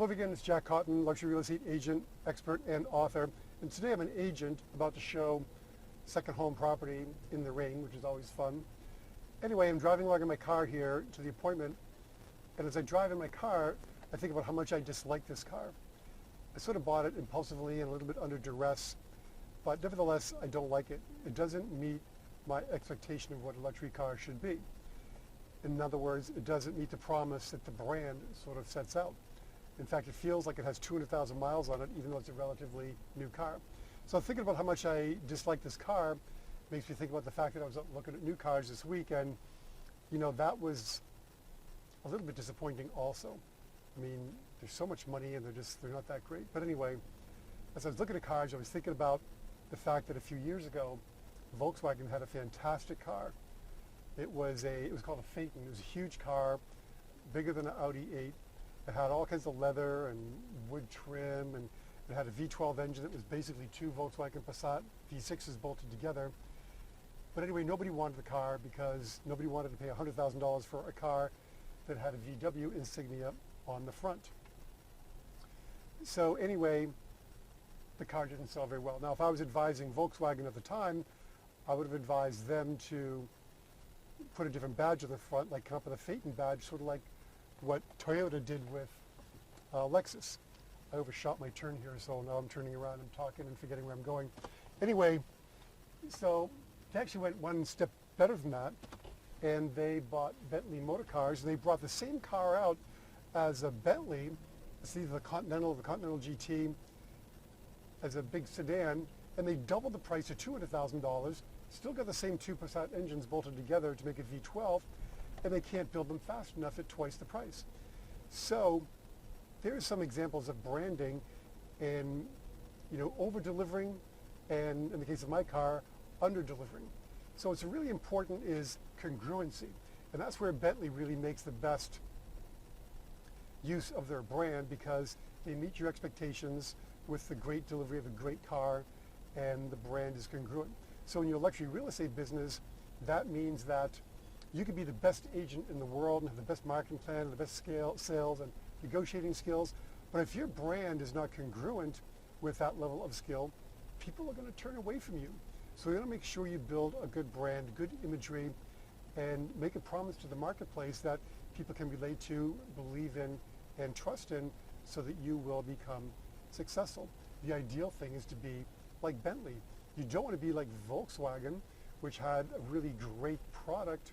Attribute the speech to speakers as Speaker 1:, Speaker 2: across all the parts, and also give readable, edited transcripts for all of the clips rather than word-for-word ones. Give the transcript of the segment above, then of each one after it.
Speaker 1: Hello again, it's Jack Cotton, luxury real estate agent, expert, and author. And today I'm an agent about to show second home property in the rain, which is always fun. Anyway, I'm driving along in my car here to the appointment, and as I drive in my car, I think about how much I dislike this car. I sort of bought it impulsively and a little bit under duress, but nevertheless, I don't like it. It doesn't meet my expectation of what a luxury car should be. In other words, it doesn't meet the promise that the brand sort of sets out. In fact, it feels like it has 200,000 miles on it, even though it's a relatively new car. So thinking about how much I dislike this car makes me think about the fact that I was looking at new cars this week, and that was a little bit disappointing also. I mean, there's so much money and they're not that great. But anyway, as I was looking at cars, I was thinking about the fact that a few years ago, Volkswagen had a fantastic car. It was called a Phaeton. It was a huge car, bigger than an Audi 8. It had all kinds of leather and wood trim, and it had a V12 engine that was basically two Volkswagen Passat V6s bolted together. But anyway, nobody wanted the car because nobody wanted to pay $100,000 for a car that had a VW insignia on the front. So anyway, the car didn't sell very well. Now, if I was advising Volkswagen at the time, I would have advised them to put a different badge on the front, like come up with a Phaeton badge, sort of like what Toyota did with Lexus. I overshot my turn here, so now I'm turning around and talking and forgetting where I'm going. Anyway, so they actually went one step better than that, and they bought Bentley Motor Cars, and they brought the same car out as a Bentley. It's either the Continental GT, as a big sedan, and they doubled the price to $200,000, still got the same 2% engines bolted together to make a V12, and they can't build them fast enough at twice the price. So there's some examples of branding and over-delivering, and in the case of my car, under-delivering. So what's really important is congruency, and that's where Bentley really makes the best use of their brand, because they meet your expectations with the great delivery of a great car, and the brand is congruent. So in your luxury real estate business, that means that you could be the best agent in the world and have the best marketing plan and the best sales and negotiating skills, but if your brand is not congruent with that level of skill, people are going to turn away from you. So you're going to make sure you build a good brand, good imagery, and make a promise to the marketplace that people can relate to, believe in, and trust in, so that you will become successful. The ideal thing is to be like Bentley. You don't want to be like Volkswagen, which had a really great product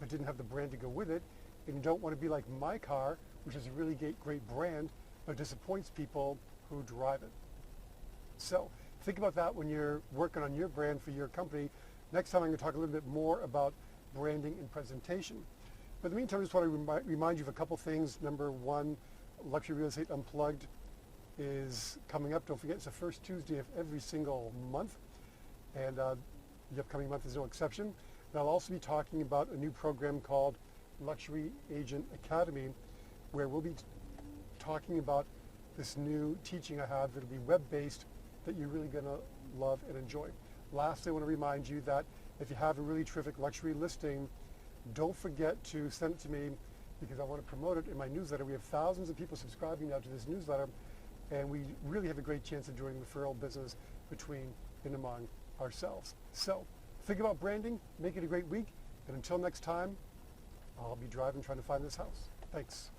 Speaker 1: but didn't have the brand to go with it. And you don't want to be like my car, which is a really great brand, but disappoints people who drive it. So think about that when you're working on your brand for your company. Next time I'm going to talk a little bit more about branding and presentation. But in the meantime, I just want to remind you of a couple things. Number one, Luxury Real Estate Unplugged is coming up. Don't forget, it's the first Tuesday of every single month, and the upcoming month is no exception. And I'll also be talking about a new program called Luxury Agent Academy, where we'll be talking about this new teaching I have that'll be web-based that you're really going to love and enjoy. Lastly, I want to remind you that if you have a really terrific luxury listing, don't forget to send it to me, because I want to promote it in my newsletter. We have thousands of people subscribing now to this newsletter, and we really have a great chance of doing referral business between and among ourselves. So think about branding, make it a great week, and until next time, I'll be driving trying to find this house. Thanks.